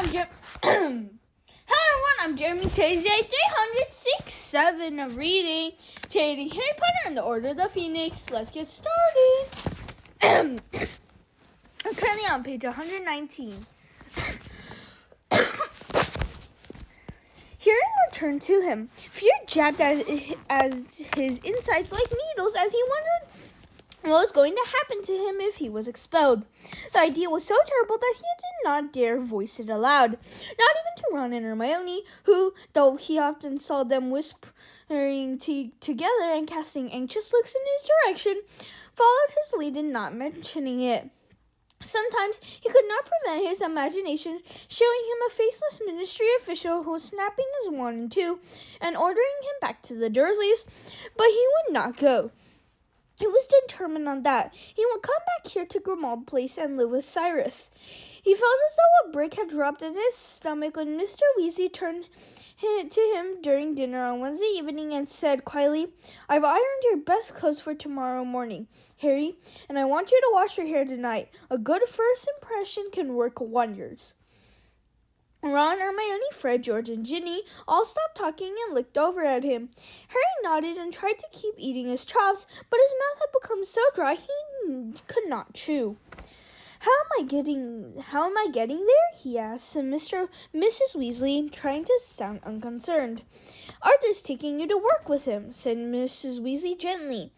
Hello everyone, I'm Jeremy. Today's day 367 of reading Harry Potter and the Order of the Phoenix. Let's get started. I'm currently on page 119. Hearing returned to him. Fear jabbed at his insides like needles as he wondered what was going to happen to him if he was expelled. The idea was so terrible that he did not dare voice it aloud, not even to Ron and Hermione, who, though he often saw them whispering together and casting anxious looks in his direction, followed his lead in not mentioning it. Sometimes he could not prevent his imagination showing him a faceless ministry official who was snapping his wand in two and ordering him back to the Dursleys, but he would not go. He was determined on that. He would come back here to Grimmauld Place and live with Cyrus. He felt as though a brick had dropped in his stomach when Mr. Weasley turned to him during dinner on Wednesday evening and said quietly, "I've ironed your best clothes for tomorrow morning, Harry, and I want you to wash your hair tonight. A good first impression can work wonders." Ron, Hermione, Fred, George, and Ginny all stopped talking and looked over at him. Harry nodded and tried to keep eating his chops, but his mouth had become so dry he could not chew. How am I getting there?" he asked Mrs. Weasley, trying to sound unconcerned. "Arthur's taking you to work with him," said Mrs. Weasley gently.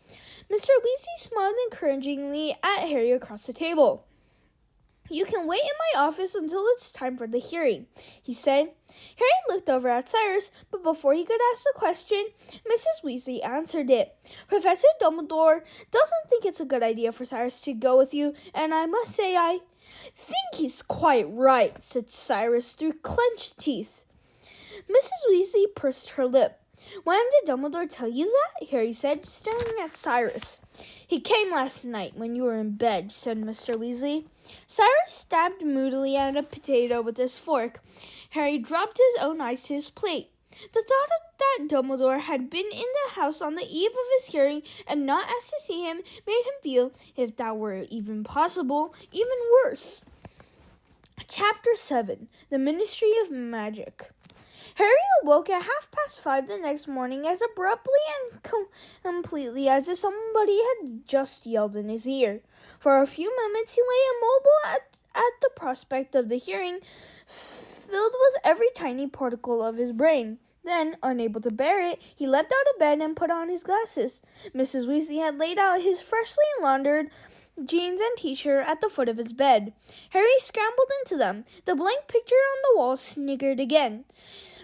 Mr. Weasley smiled encouragingly at Harry across the table. "You can wait in my office until it's time for the hearing," he said. Harry looked over at Cyrus, but before he could ask the question, Mrs. Weasley answered it. "Professor Dumbledore doesn't think it's a good idea for Cyrus to go with you, and I must say I think he's quite right," said Cyrus through clenched teeth. Mrs. Weasley pursed her lip. "When did Dumbledore tell you that?" Harry said, staring at Cyrus. "He came last night when you were in bed," said Mr. Weasley. Cyrus stabbed moodily at a potato with his fork. Harry dropped his own eyes to his plate. The thought that Dumbledore had been in the house on the eve of his hearing and not asked to see him made him feel, if that were even possible, even worse. Chapter 7. The Ministry of Magic. Harry awoke at 5:30 the next morning as abruptly and completely as if somebody had just yelled in his ear. For a few moments he lay immobile at the prospect of the hearing, filled with every tiny particle of his brain. Then, unable to bear it, he leapt out of bed and put on his glasses. Mrs. Weasley had laid out his freshly laundered jeans and t-shirt at the foot of his bed. Harry scrambled into them. The blank picture on the wall sniggered again.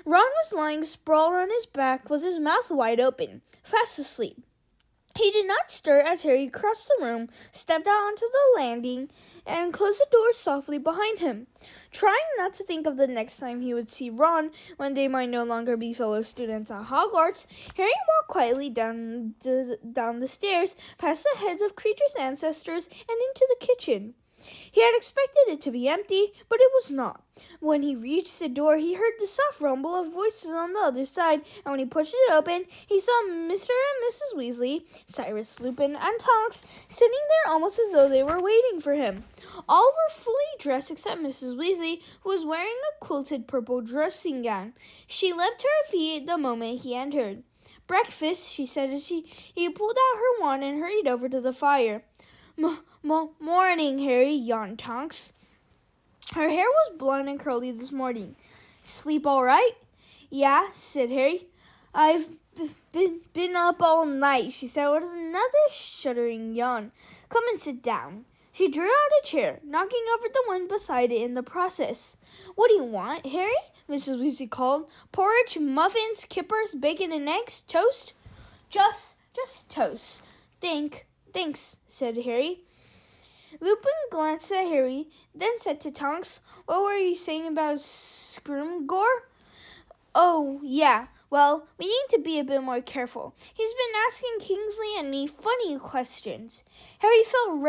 Ron was lying sprawled on his back with his mouth wide open, fast asleep. He did not stir as Harry crossed the room, stepped out onto the landing, and closed the door softly behind him. Trying not to think of the next time he would see Ron, when they might no longer be fellow students at Hogwarts, Harry walked quietly down the stairs, past the heads of Creature's ancestors, and into the kitchen. He had expected it to be empty, but it was not. When he reached the door, he heard the soft rumble of voices on the other side, and when he pushed it open, he saw Mr. and Mrs. Weasley, Cyrus, Lupin, and Tonks sitting there almost as though they were waiting for him. All were fully dressed except Mrs. Weasley, who was wearing a quilted purple dressing gown. She leapt to her feet the moment he entered. "Breakfast," she said as he pulled out her wand and hurried over to the fire. Morning, Harry," yawned Tonks. Her hair was blonde and curly this morning. "Sleep all right?" "Yeah," said Harry. "I've been up all night," she said with another shuddering yawn. "Come and sit down." She drew out a chair, knocking over the one beside it in the process. "What do you want, Harry?" Mrs. Weasley called. "Porridge, muffins, kippers, bacon and eggs, toast?" Just toast. Thanks, said Harry. Lupin glanced at Harry, then said to Tonks, "What were you saying about Scrimgeour?" "Oh, yeah. Well, we need to be a bit more careful. He's been asking Kingsley and me funny questions." Harry felt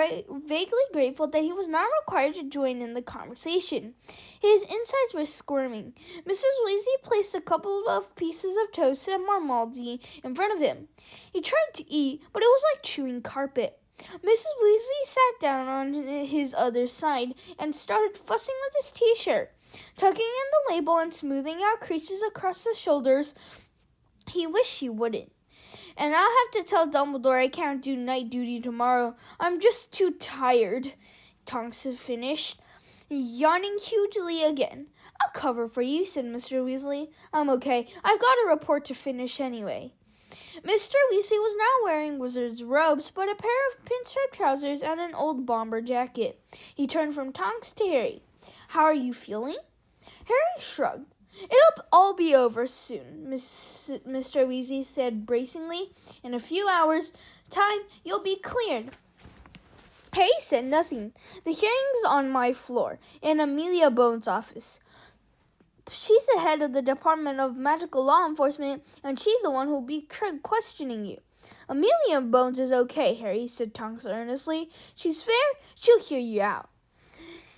vaguely grateful that he was not required to join in the conversation. His insides were squirming. Mrs. Weasley placed a couple of pieces of toast and marmalade in front of him. He tried to eat, but it was like chewing carpet. Mrs. Weasley sat down on his other side and started fussing with his t-shirt, tucking in the label and smoothing out creases across the shoulders. He wished she wouldn't. And I'll have to tell Dumbledore I can't do night duty tomorrow. I'm just too tired, Tonks finished, yawning hugely again. I'll cover for you, said Mr. Weasley. I'm okay. I've got a report to finish anyway. Mr. Weasley was now wearing wizard's robes, but a pair of pinstripe trousers and an old bomber jacket. He turned from Tonks to Harry. How are you feeling? Harry shrugged. It'll all be over soon, Mr. Weasley said bracingly. In a few hours' time, you'll be cleared. Harry said nothing. The hearing's on my floor, in Amelia Bones' office. She's the head of the Department of Magical Law Enforcement, and she's the one who'll be questioning you. Amelia Bones is okay, Harry, said Tonks earnestly. She's fair. She'll hear you out.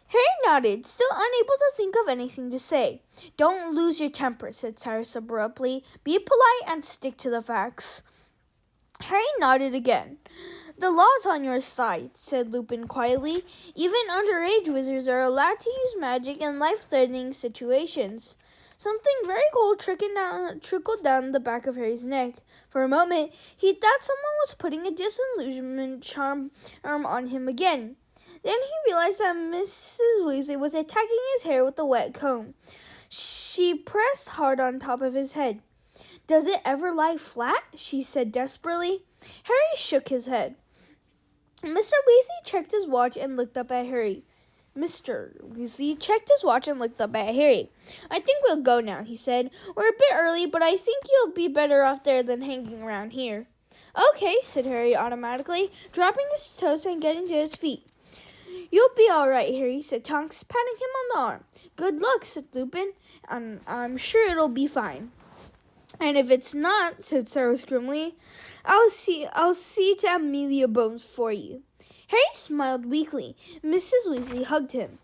Harry nodded, still unable to think of anything to say. Don't lose your temper, said Cyrus abruptly. Be polite and stick to the facts. Harry nodded again. The law's on your side, said Lupin quietly. Even underage wizards are allowed to use magic in life-threatening situations. Something very cold trickled down the back of Harry's neck. For a moment, he thought someone was putting a disillusionment charm on him again. Then he realized that Mrs. Weasley was attacking his hair with a wet comb. She pressed hard on top of his head. Does it ever lie flat? She said desperately. Harry shook his head. Mr. Weasley checked his watch and looked up at Harry. I think we'll go now, he said. We're a bit early, but I think you'll be better off there than hanging around here. Okay, said Harry automatically, dropping his toes and getting to his feet. You'll be all right, Harry, said Tonks, patting him on the arm. Good luck, said Lupin, and I'm sure it'll be fine. And if it's not, said Cyrus grimly, I'll see to Amelia Bones for you. Harry smiled weakly. Mrs. Weasley hugged him.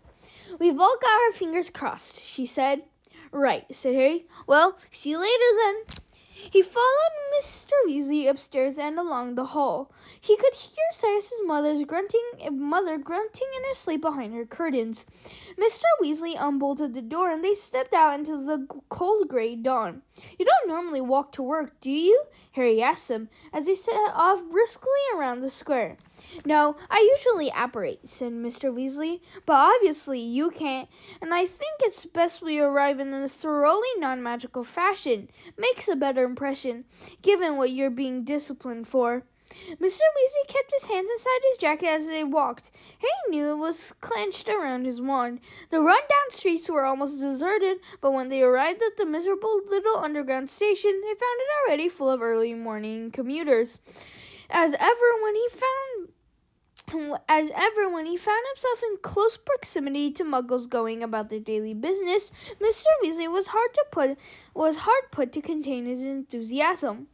We've all got our fingers crossed, she said. Right, said Harry. Well, see you later then. He followed Mr. Weasley upstairs and along the hall. He could hear Cyrus's mother grunting in her sleep behind her curtains. Mr. Weasley unbolted the door and they stepped out into the cold gray dawn. You don't normally walk to work, do you? Harry asked him as they set off briskly around the square. No, I usually apparate, said Mr. Weasley, but obviously you can't, and I think it's best we arrive in a thoroughly non-magical fashion. Makes a better impression, given what you're being disciplined for. Mr. Weasley kept his hands inside his jacket as they walked. Harry knew it was clenched around his wand. The run-down streets were almost deserted, but when they arrived at the miserable little underground station, they found it already full of early morning commuters. As ever, when he found himself in close proximity to Muggles going about their daily business, Mr. Weasley was hard put to contain his enthusiasm.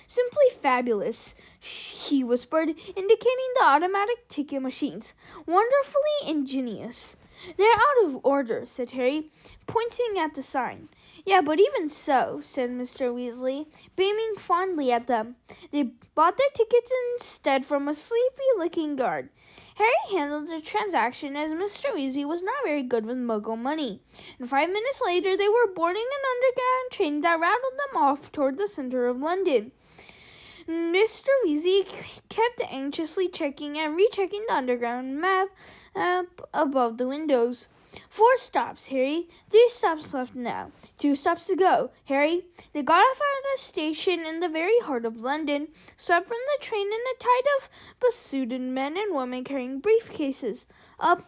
Simply fabulous, he whispered, indicating the automatic ticket machines. Wonderfully ingenious. They're out of order, said Harry, pointing at the sign. Yeah, but even so, said Mr. Weasley, beaming fondly at them. They bought their tickets instead from a sleepy-looking guard. Harry handled the transaction as Mr. Weasley was not very good with Muggle money, and 5 minutes later they were boarding an underground train that rattled them off toward the center of London. Mr. Weasley kept anxiously checking and rechecking the underground map above the windows. 4 stops, Harry. 3 stops left now. 2 stops to go. Harry, they got off at a station in the very heart of London, stepped from the train in a tide of besuited men and women carrying briefcases. Up.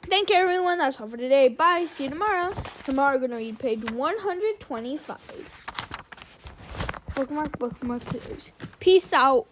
Thank you, everyone. That's all for today. Bye. See you tomorrow. Tomorrow we're going to read page 125. Bookmark. Peace out.